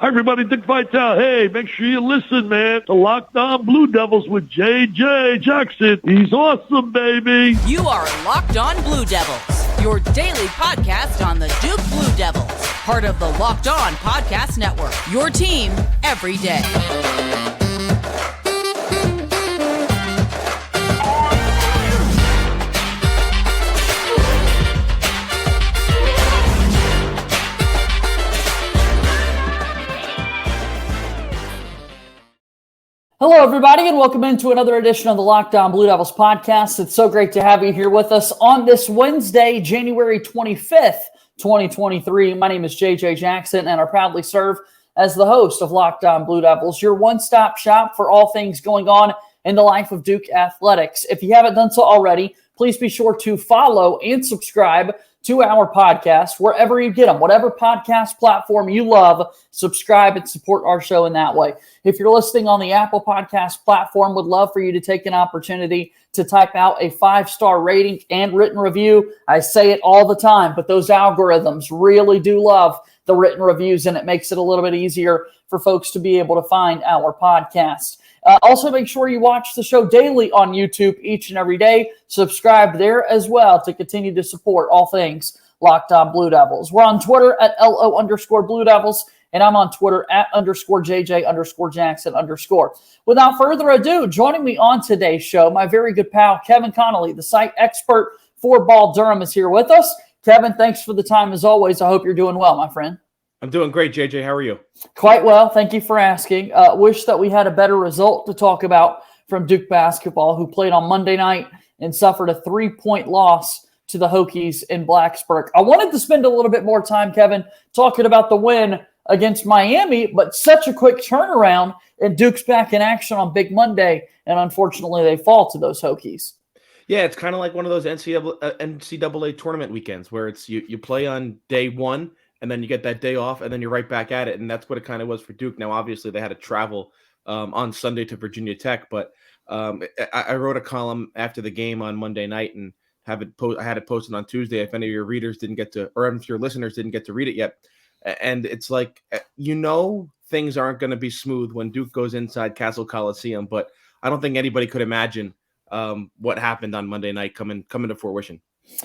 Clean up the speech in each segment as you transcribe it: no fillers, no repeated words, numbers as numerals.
Hi, everybody. Dick Vitale. Hey, make sure you listen, man, to Locked On Blue Devils with J.J. Jackson. He's awesome, baby. You are Locked On Blue Devils, your daily podcast on the Duke Blue Devils, part of the Locked On Podcast Network, your team every day. Hello, everybody, and welcome into another edition of the Locked On Blue Devils podcast. It's so great to have you here with us on this Wednesday, January 25th, 2023. My name is JJ Jackson, and I proudly serve as the host of Locked On Blue Devils, your one-stop shop for all things going on in the life of Duke athletics. If you haven't done so already, please be sure to follow and subscribe to our podcast wherever you get them. Whatever podcast platform you love, subscribe and support our show in that way. If you're listening on the Apple Podcast platform, would love for you to take an opportunity to type out a 5-star rating and written review. I say it all the time, but those algorithms really do love the written reviews, and it makes it a little bit easier for folks to be able to find our podcast. Also, make sure you watch the show daily on YouTube each and every day. Subscribe there as well to continue to support all things Locked On Blue Devils. We're on Twitter at LO_Blue Devils, and I'm on Twitter at _JJ_Jackson_. Without further ado, joining me on today's show, my very good pal, Kevin Connelly, the site expert for Ball Durham, is here with us. Kevin, thanks for the time as always. I hope you're doing well, my friend. I'm doing great, JJ. How are you? Quite well. Thank you for asking. Wish that we had a better result to talk about from Duke basketball, who played on Monday night and suffered a 3-point loss to the Hokies in Blacksburg. I wanted to spend a little bit more time, Kevin, talking about the win against Miami, but such a quick turnaround, and Duke's back in action on Big Monday, and unfortunately they fall to those Hokies. Yeah, it's kind of like one of those NCAA tournament weekends where it's you play on day one, and then you get that day off, and then you're right back at it. And that's what it kind of was for Duke. Now, obviously, they had to travel on Sunday to Virginia Tech, but I wrote a column after the game on Monday night and I had it posted on Tuesday if any of your readers didn't get to, or if your listeners didn't get to read it yet. And it's like, things aren't going to be smooth when Duke goes inside Castle Coliseum, but I don't think anybody could imagine what happened on Monday night coming to fruition.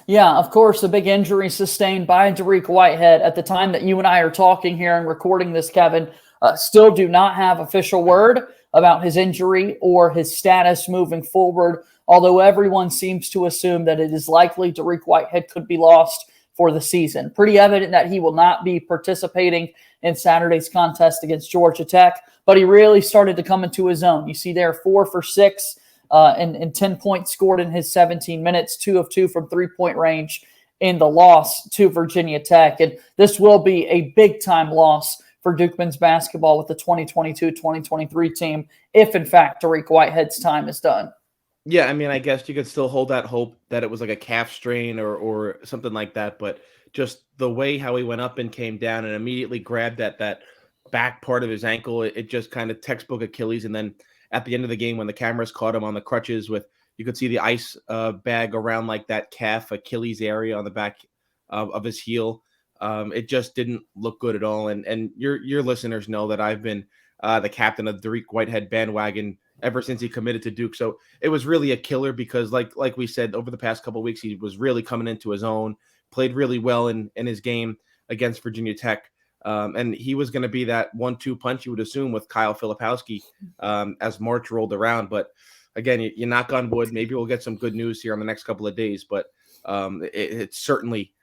Yeah, of course, a big injury sustained by Dariq Whitehead at the time that you and I are talking here and recording this, Kevin. Still do not have official word about his injury or his status moving forward, although everyone seems to assume that it is likely Dariq Whitehead could be lost for the season. Pretty evident that he will not be participating in Saturday's contest against Georgia Tech, but he really started to come into his own. You see there 4 for 6. And 10 points scored in his 17 minutes, 2 of 2 from 3-point range in the loss to Virginia Tech. And this will be a big-time loss for Duke men's basketball with the 2022-2023 team if, in fact, Dariq Whitehead's time is done. Yeah, I mean, I guess you could still hold that hope that it was like a calf strain or something like that, but just the way how he went up and came down and immediately grabbed at that back part of his ankle, it just kind of textbook Achilles. And then at the end of the game, when the cameras caught him on the crutches you could see the ice bag around like that calf Achilles area on the back of his heel. It just didn't look good at all. And your listeners know that I've been the captain of the Dariq Whitehead bandwagon ever since he committed to Duke. So it was really a killer because like we said, over the past couple of weeks, he was really coming into his own, played really well in his game against Virginia Tech. And he was going to be that 1-2 punch, you would assume, with Kyle Filipowski as March rolled around. But again, you knock on wood. Maybe we'll get some good news here on the next couple of days. But it's certainly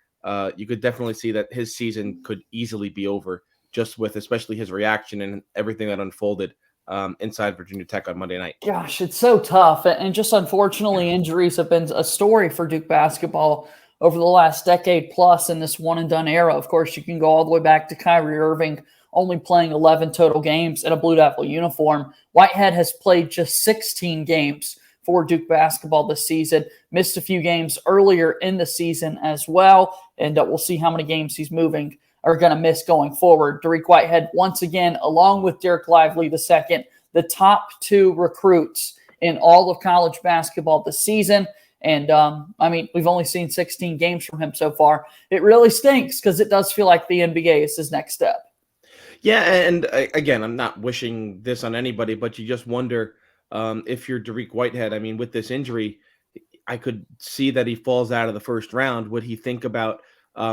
you could definitely see that his season could easily be over just with especially his reaction and everything that unfolded inside Virginia Tech on Monday night. Gosh, it's so tough. And just unfortunately, injuries have been a story for Duke basketball over the last decade plus in this one-and-done era. Of course, you can go all the way back to Kyrie Irving only playing 11 total games in a Blue Devil uniform. Whitehead has played just 16 games for Duke basketball this season, missed a few games earlier in the season as well, and we'll see how many games he's going to miss going forward. Dariq Whitehead, once again, along with Derek Lively II, the top 2 recruits in all of college basketball this season. And, we've only seen 16 games from him so far. It really stinks because it does feel like the NBA is his next step. Yeah, and again, I'm not wishing this on anybody, but you just wonder if you're Dariq Whitehead. I mean, with this injury, I could see that he falls out of the first round. Would he think about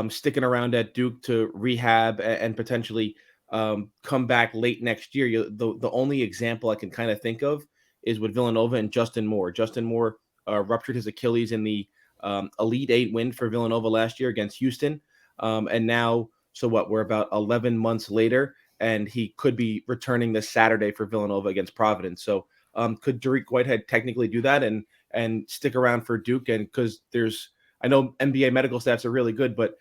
sticking around at Duke to rehab and potentially come back late next year? The only example I can kind of think of is with Villanova and Justin Moore. Justin Moore ruptured his Achilles in the Elite Eight win for Villanova last year against Houston. And now, so what, we're about 11 months later, and he could be returning this Saturday for Villanova against Providence. So could Dariq Whitehead technically do that and stick around for Duke? And because I know NBA medical staffs are really good, but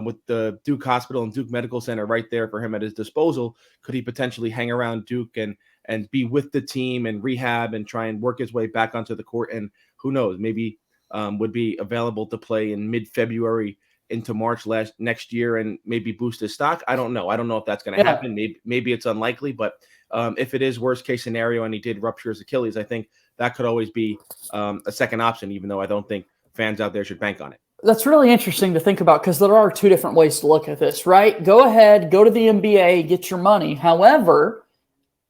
with the Duke Hospital and Duke Medical Center right there for him at his disposal, could he potentially hang around Duke and be with the team and rehab and try and work his way back onto the court? And who knows, maybe would be available to play in mid-February into March next year and maybe boost his stock. I don't know. I don't know if that's going to happen. Maybe it's unlikely, but if it is worst case scenario and he did rupture his Achilles, I think that could always be a second option, even though I don't think fans out there should bank on it. That's really interesting to think about because there are two different ways to look at this, right? Go ahead, go to the NBA, get your money. However,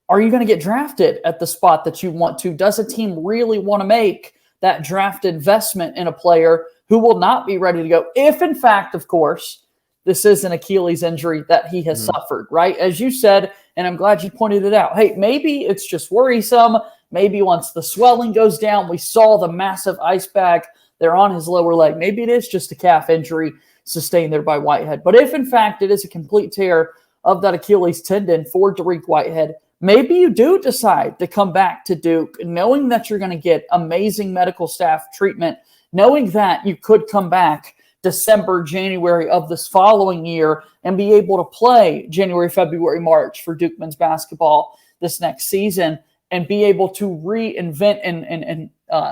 are you going to get drafted at the spot that you want to? Does a team really want to make that draft investment in a player who will not be ready to go? If, in fact, of course, this is an Achilles injury that he has suffered, right? As you said, and I'm glad you pointed it out. Hey, maybe it's just worrisome. Maybe once the swelling goes down, we saw the massive ice bag there on his lower leg. Maybe it is just a calf injury sustained there by Whitehead. But if, in fact, it is a complete tear of that Achilles tendon for Dariq Whitehead, maybe you do decide to come back to Duke, knowing that you're going to get amazing medical staff treatment, knowing that you could come back December, January of this following year and be able to play January, February, March for Duke men's basketball this next season and be able to reinvent and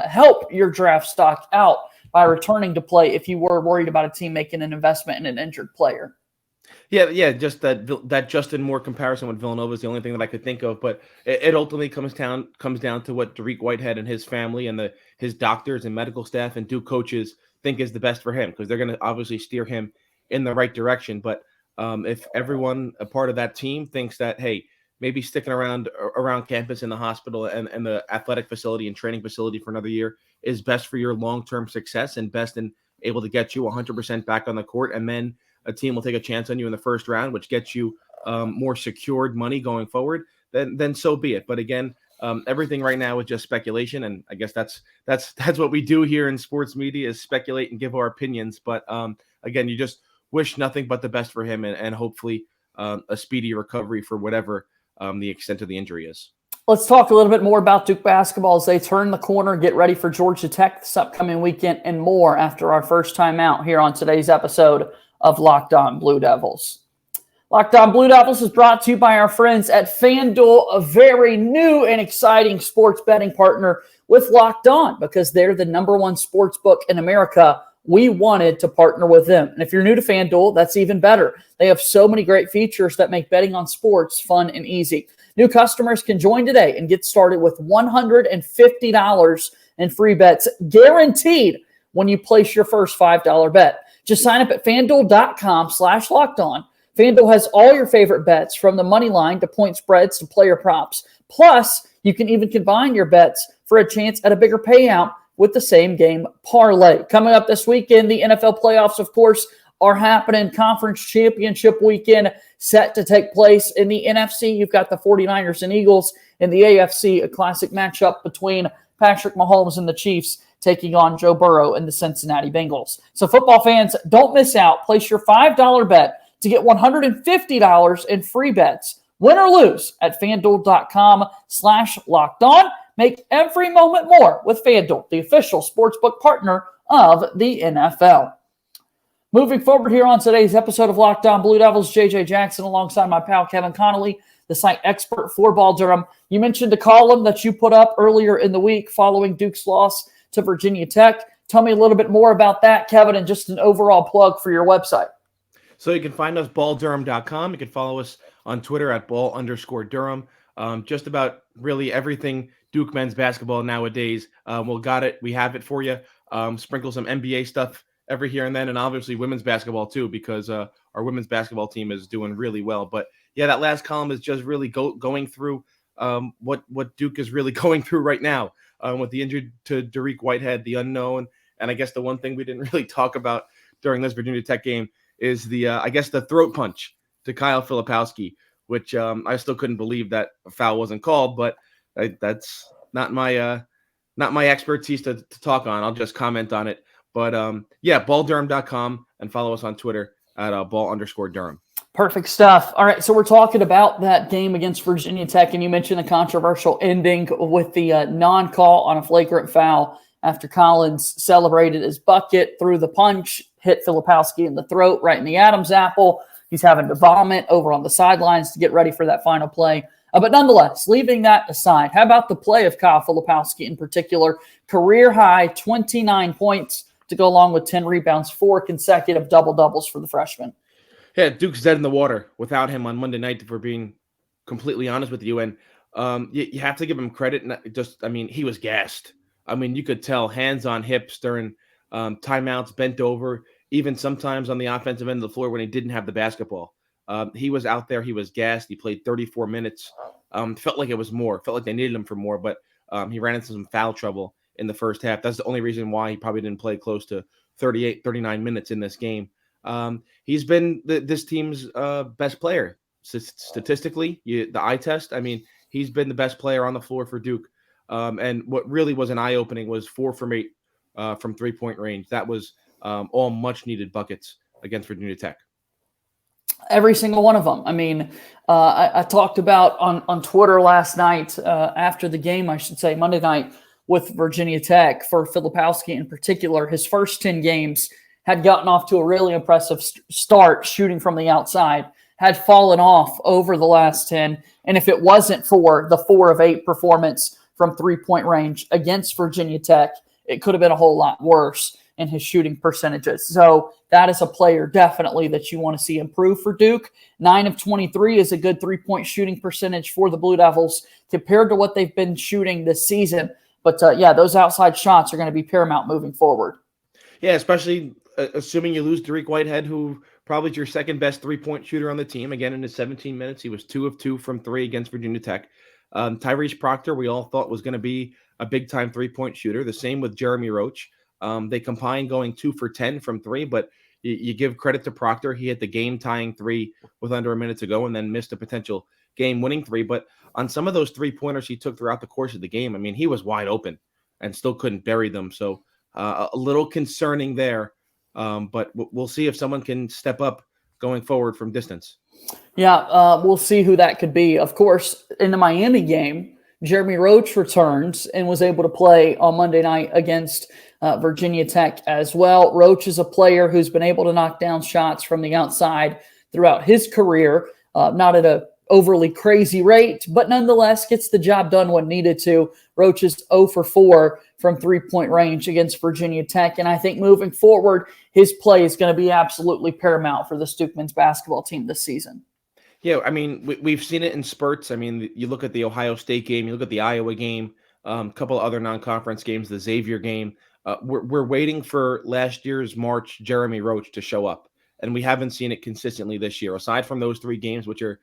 help your draft stock out by returning to play if you were worried about a team making an investment in an injured player. Yeah, just that Justin Moore comparison with Villanova is the only thing that I could think of, but it ultimately comes down to what Dariq Whitehead and his family and his doctors and medical staff and Duke coaches think is the best for him, because they're going to obviously steer him in the right direction. But if everyone a part of that team thinks that, hey, maybe sticking around campus in the hospital and the athletic facility and training facility for another year is best for your long-term success and best in able to get you 100% back on the court, and then a team will take a chance on you in the first round, which gets you more secured money going forward, then so be it. But again, everything right now is just speculation, and I guess that's what we do here in sports media, is speculate and give our opinions. But again, you just wish nothing but the best for him, and hopefully a speedy recovery for whatever the extent of the injury is. Let's talk a little bit more about Duke basketball as they turn the corner, get ready for Georgia Tech this upcoming weekend, and more after our first time out here on today's episode of Locked On Blue Devils. Locked On Blue Devils is brought to you by our friends at FanDuel, a very new and exciting sports betting partner with Locked On, because they're the number one sports book in America. We wanted to partner with them. And if you're new to FanDuel, that's even better. They have so many great features that make betting on sports fun and easy. New customers can join today and get started with $150 in free bets guaranteed when you place your first $5 bet. Just sign up at FanDuel.com/lockedon. FanDuel has all your favorite bets, from the money line to point spreads to player props. Plus, you can even combine your bets for a chance at a bigger payout with the same game parlay. Coming up this weekend, the NFL playoffs, of course, are happening. Conference championship weekend set to take place. In the NFC, you've got the 49ers and Eagles. In the AFC, a classic matchup between Patrick Mahomes and the Chiefs taking on Joe Burrow and the Cincinnati Bengals. So football fans, don't miss out. Place your $5 bet to get $150 in free bets, win or lose, at FanDuel.com/lockedon. Make every moment more with FanDuel, the official sportsbook partner of the NFL. Moving forward here on today's episode of Locked On Blue Devils, JJ Jackson alongside my pal Kevin Connelly, the site expert for Ball Durham. You mentioned a column that you put up earlier in the week following Duke's loss to Virginia Tech. Tell me a little bit more about that, Kevin, and just an overall plug for your website. So you can find us balldurham.com. You can follow us on Twitter at ball_Durham. Just about really everything Duke men's basketball nowadays. We have it for you. Sprinkle some NBA stuff every here and then, and obviously women's basketball too, because our women's basketball team is doing really well. But yeah, that last column is just really going through what Duke is really going through right now with the injury to Dariq Whitehead, the unknown. And I guess the one thing we didn't really talk about during this Virginia Tech game is the throat punch to Kyle Filipowski, which I still couldn't believe that a foul wasn't called, but that's not my expertise to talk on. I'll just comment on it. But balldurham.com, and follow us on Twitter at @ball_Durham. Perfect stuff. All right, so we're talking about that game against Virginia Tech, and you mentioned the controversial ending with the non-call on a flagrant foul after Collins celebrated his bucket, threw the punch, hit Filipowski in the throat, right in the Adam's apple. He's having to vomit over on the sidelines to get ready for that final play. But nonetheless, leaving that aside, how about the play of Kyle Filipowski in particular? Career high 29 points to go along with 10 rebounds, 4 consecutive double-doubles for the freshman. Yeah, Duke's dead in the water without him on Monday night, if we're being completely honest with you. And you have to give him credit. He was gassed. I mean, you could tell hands on hips during timeouts, bent over, even sometimes on the offensive end of the floor when he didn't have the basketball. He was out there. He was gassed. He played 34 minutes. Felt like it was more. Felt like they needed him for more, but he ran into some foul trouble in the first half. That's the only reason why he probably didn't play close to 38, 39 minutes in this game. He's been this team's best player. Statistically, the eye test, I mean, he's been the best player on the floor for Duke. And what really was an eye-opening was 4 from 8 from three-point range. That was all much-needed buckets against Virginia Tech. Every single one of them. I mean, I talked about on Twitter last night, after the game, I should say, Monday night with Virginia Tech, for Filipowski in particular. His first 10 games had gotten off to a really impressive start shooting from the outside, had fallen off over the last 10. And if it wasn't for the 4 of 8 performance from three-point range against Virginia Tech, it could have been a whole lot worse in his shooting percentages. So that is a player definitely that you want to see improve for Duke. 9 of 23 is a good three-point shooting percentage for the Blue Devils compared to what they've been shooting this season. But those outside shots are going to be paramount moving forward. Yeah, especially assuming you lose Dariq Whitehead, who probably is your second best three-point shooter on the team. Again, in his 17 minutes, he was 2 of 2 from 3 against Virginia Tech. Tyrese Proctor, we all thought was going to be a big-time three-point shooter. The same with Jeremy Roach. They combined going 2 for 10 from 3, but you give credit to Proctor. He hit the game-tying 3 with under a minute to go and then missed a potential game-winning 3. But on some of those three-pointers he took throughout the course of the game, I mean, he was wide open and still couldn't bury them. So a little concerning there. But we'll see if someone can step up going forward from distance. Yeah, we'll see who that could be. Of course, in the Miami game, Jeremy Roach returns and was able to play on Monday night against Virginia Tech as well. Roach is a player who's been able to knock down shots from the outside throughout his career, not at a overly crazy rate, but nonetheless gets the job done when needed to. Roach is 0 for 4 from three-point range against Virginia Tech, and I think moving forward, his play is going to be absolutely paramount for the Duke men's basketball team this season. Yeah, I mean, we've seen it in spurts. I mean, you look at the Ohio State game, you look at the Iowa game, a couple of other non-conference games, the Xavier game. We're waiting for last year's March Jeremy Roach to show up, and we haven't seen it consistently this year. Aside from those 3 games, which are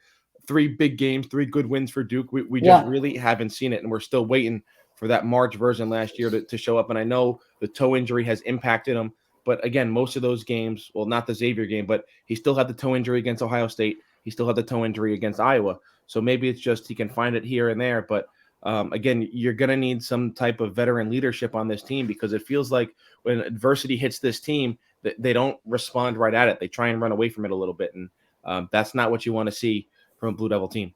3 big games, 3 good wins for Duke, we just really haven't seen it, and we're still waiting for that March version last year to show up. And I know the toe injury has impacted him, but again, most of those games, well, not the Xavier game, but he still had the toe injury against Ohio State. He still had the toe injury against Iowa. So maybe it's just he can find it here and there. But again, you're going to need some type of veteran leadership on this team, because it feels like when adversity hits this team, they don't respond right at it. They try and run away from it a little bit. And that's not what you want to see from a Blue Devil team.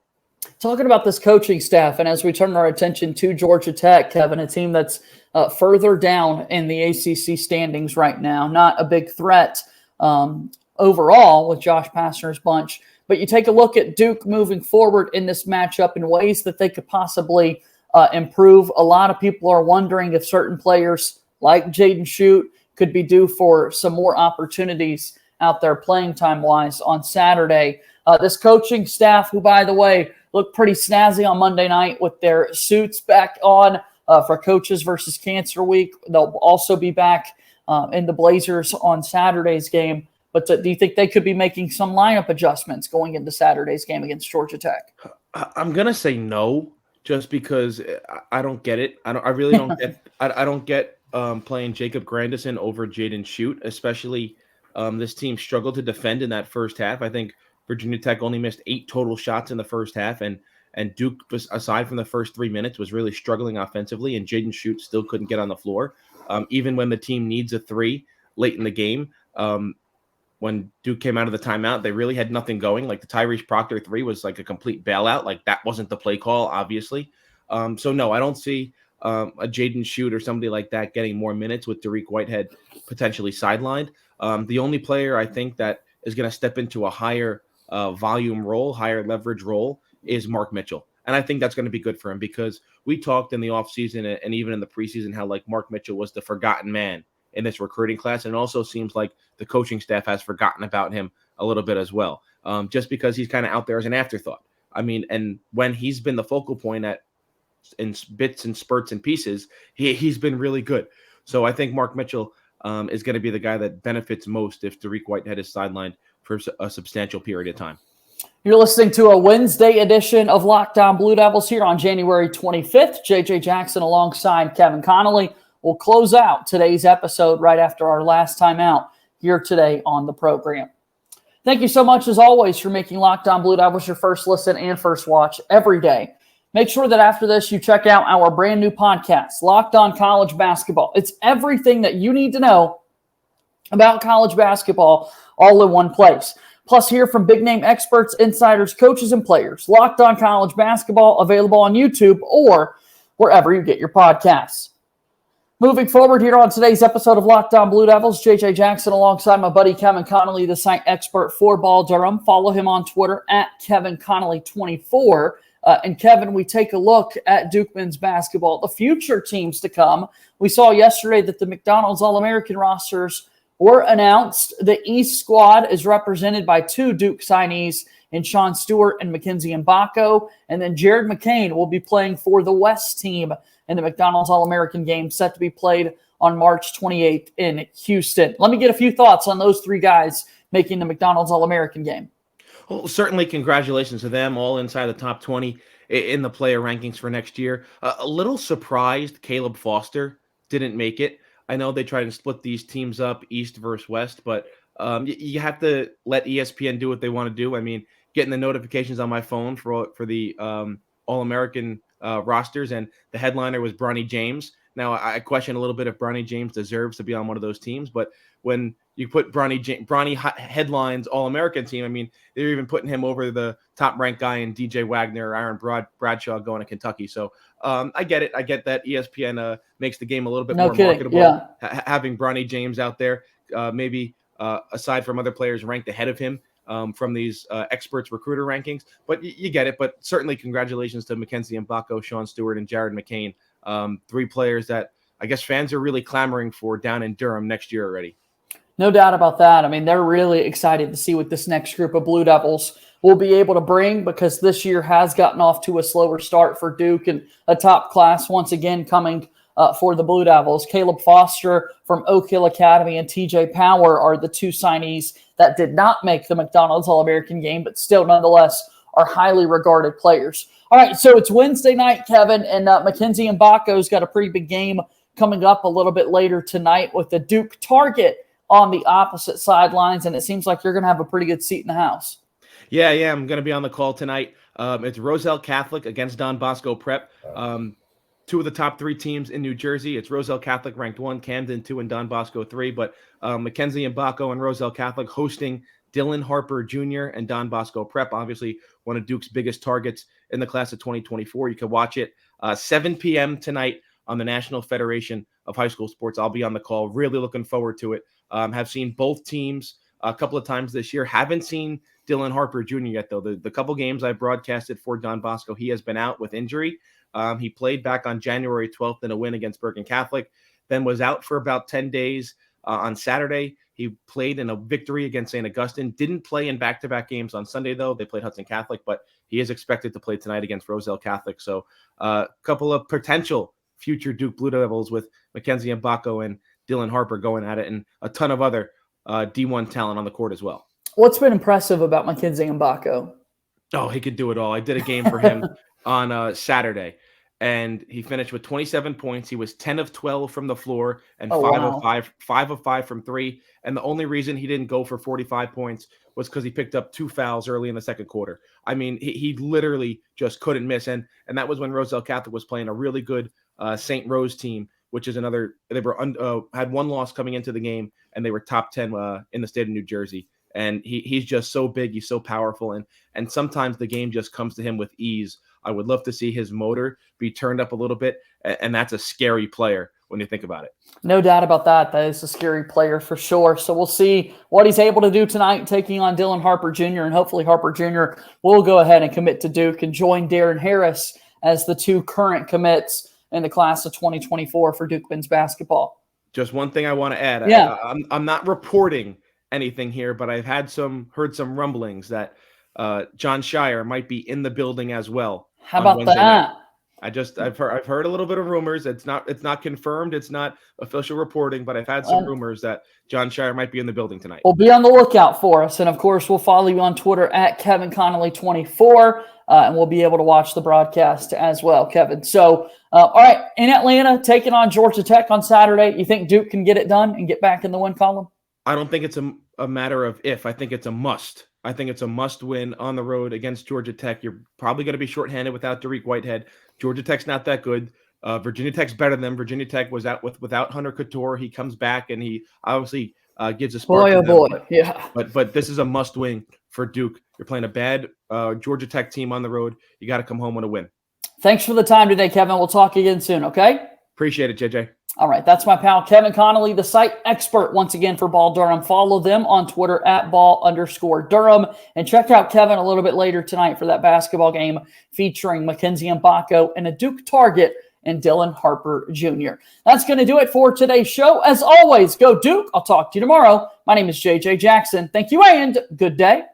Talking about this coaching staff, and as we turn our attention to Georgia Tech, Kevin, a team that's further down in the ACC standings right now, not a big threat overall with Josh Pastner's bunch. But you take a look at Duke moving forward in this matchup in ways that they could possibly improve. A lot of people are wondering if certain players like Jaden Schutt could be due for some more opportunities out there playing time-wise on Saturday. This coaching staff, who, by the way, looked pretty snazzy on Monday night with their suits back on for Coaches versus Cancer Week. They'll also be back in the Blazers on Saturday's game. But do you think they could be making some lineup adjustments going into Saturday's game against Georgia Tech? I'm gonna say no, just because I don't get it. I really don't get. I don't get playing Jacob Grandison over Jaden Schutt, especially this team struggled to defend in that first half. I think Virginia Tech only missed 8 total shots in the first half, and Duke, aside from the first 3 minutes, was really struggling offensively, and Jaden Schutt still couldn't get on the floor, even when the team needs a 3 late in the game. When Duke came out of the timeout, they really had nothing going. Like the Tyrese Proctor 3 was like a complete bailout. Like that wasn't the play call, obviously. So no, I don't see a Jaden Schutt or somebody like that getting more minutes with Dariq Whitehead potentially sidelined. The only player I think that is going to step into a higher volume role, higher leverage role is Mark Mitchell. And I think that's going to be good for him because we talked in the offseason and even in the preseason how like Mark Mitchell was the forgotten man in this recruiting class. And it also seems like the coaching staff has forgotten about him a little bit as well, just because he's kind of out there as an afterthought. I mean, and when he's been the focal point in bits and spurts and pieces, he's been really good. So I think Mark Mitchell is going to be the guy that benefits most if Dariq Whitehead is sidelined for a substantial period of time. You're listening to a Wednesday edition of Locked On Blue Devils here on January 25th. JJ Jackson alongside Kevin Connelly. We'll close out today's episode right after our last time out here today on the program. Thank you so much, as always, for making Locked On Blue Devils your first listen and first watch every day. Make sure that after this, you check out our brand new podcast, Locked On College Basketball. It's everything that you need to know about college basketball all in one place. Plus, hear from big-name experts, insiders, coaches, and players. Locked On College Basketball, available on YouTube or wherever you get your podcasts. Moving forward here on today's episode of Locked On Blue Devils, JJ Jackson alongside my buddy Kevin Connelly, the site expert for Ball Durham. Follow him on Twitter at Kevin Connelly24. And Kevin, we take a look at Duke men's basketball, the future teams to come. We saw yesterday that the McDonald's All-American rosters were announced. The East squad is represented by 2 Duke signees in Sean Stewart and Mackenzie Mbako. And then Jared McCain will be playing for the West team in the McDonald's All-American game set to be played on March 28th in Houston. Let me get a few thoughts on those 3 guys making the McDonald's All-American game. Well, certainly congratulations to them, all inside the top 20 in the player rankings for next year. A little surprised Caleb Foster didn't make it. I know they try to split these teams up East versus West, but you have to let ESPN do what they want to do. I mean, getting the notifications on my phone for the All-American rosters, and the headliner was Bronny James. Now, I question a little bit if Bronny James deserves to be on one of those teams, but when you put Bronny headlines All-American team, I mean, they're even putting him over the top-ranked guy in DJ Wagner or Aaron Bradshaw going to Kentucky. So I get it. I get that ESPN makes the game a little bit more marketable. Yeah. Having Bronny James out there, maybe aside from other players ranked ahead of him from these experts recruiter rankings. But you get it. But certainly congratulations to Mackenzie Mbako, Sean Stewart, and Jared McCain. 3 players that I guess fans are really clamoring for down in Durham next year already. No doubt about that. I mean, they're really excited to see what this next group of Blue Devils will be able to bring, because this year has gotten off to a slower start for Duke, and a top class once again coming for the Blue Devils. Caleb Foster from Oak Hill Academy and TJ Power are the 2 signees that did not make the McDonald's All-American game, but still nonetheless are highly regarded players. All right, so it's Wednesday night, Kevin, and Mackenzie Mbako's got a pretty big game coming up a little bit later tonight with the Duke target on the opposite sidelines, and it seems like you're going to have a pretty good seat in the house. Yeah, I'm going to be on the call tonight. It's Roselle Catholic against Don Bosco Prep. 2 of the top 3 teams in New Jersey. It's Roselle Catholic ranked 1, Camden 2, and Don Bosco 3. But Mackenzie Mbako and Roselle Catholic hosting Dylan Harper Jr. and Don Bosco Prep, obviously one of Duke's biggest targets in the class of 2024. You can watch it 7 p.m. tonight on the National Federation of High School Sports. I'll be on the call. Really looking forward to it. Have seen both teams a couple of times this year. Haven't seen Dylan Harper Jr. yet, though. The couple games I broadcasted for Don Bosco, he has been out with injury. He played back on January 12th in a win against Bergen Catholic, then was out for about 10 days on Saturday. He played in a victory against St. Augustine. Didn't play in back-to-back games on Sunday, though. They played Hudson Catholic, but he is expected to play tonight against Roselle Catholic. So a couple of potential future Duke Blue Devils with Mackenzie Mbako and Dylan Harper going at it, and a ton of other D1 talent on the court as well. What's been impressive about Mackenzie Mbako? Oh, he could do it all. I did a game for him on Saturday, and he finished with 27 points. He was 10 of 12 from the floor and 5 of 5 from three. And the only reason he didn't go for 45 points was because he picked up 2 fouls early in the second quarter. I mean, he literally just couldn't miss. And that was when Roselle Catholic was playing a really good St. Rose team, which is another. They were had one loss coming into the game, and they were top 10 in the state of New Jersey. And he's just so big. He's so powerful. And sometimes the game just comes to him with ease. I would love to see his motor be turned up a little bit. And that's a scary player when you think about it. No doubt about that. That is a scary player for sure. So we'll see what he's able to do tonight, taking on Dylan Harper Jr. And hopefully Harper Jr. will go ahead and commit to Duke and join Darren Harris as the 2 current commits in the class of 2024 for Duke men's basketball. Just one thing I want to add. Yeah. I'm not reporting anything here, but I've heard some rumblings that Jon Scheyer might be in the building as well. How about that? I've heard a little bit of rumors. It's not confirmed. It's not official reporting, but I've had some rumors that Jon Scheyer might be in the building tonight. Well, be on the lookout for us. And of course, we'll follow you on Twitter at Kevin Connelly 24, and we'll be able to watch the broadcast as well, Kevin. So, all right, in Atlanta, taking on Georgia Tech on Saturday. You think Duke can get it done and get back in the win column? I don't think it's a matter of if. I think it's a must. I think it's a must win on the road against Georgia Tech. You're probably going to be shorthanded without Dariq Whitehead. Georgia Tech's not that good. Virginia Tech's better than them. Virginia Tech was out without Hunter Couture. He comes back and he obviously gives a spark. Yeah. But this is a must win for Duke. You're playing a bad Georgia Tech team on the road. You got to come home with a win. Thanks for the time today, Kevin. We'll talk again soon, okay? Appreciate it, JJ. All right, that's my pal Kevin Connelly, the site expert once again for Ball Durham. Follow them on Twitter at Ball_Durham. And check out Kevin a little bit later tonight for that basketball game featuring Mackenzie Mbako and a Duke target and Dylan Harper Jr. That's going to do it for today's show. As always, go Duke. I'll talk to you tomorrow. My name is JJ Jackson. Thank you and good day.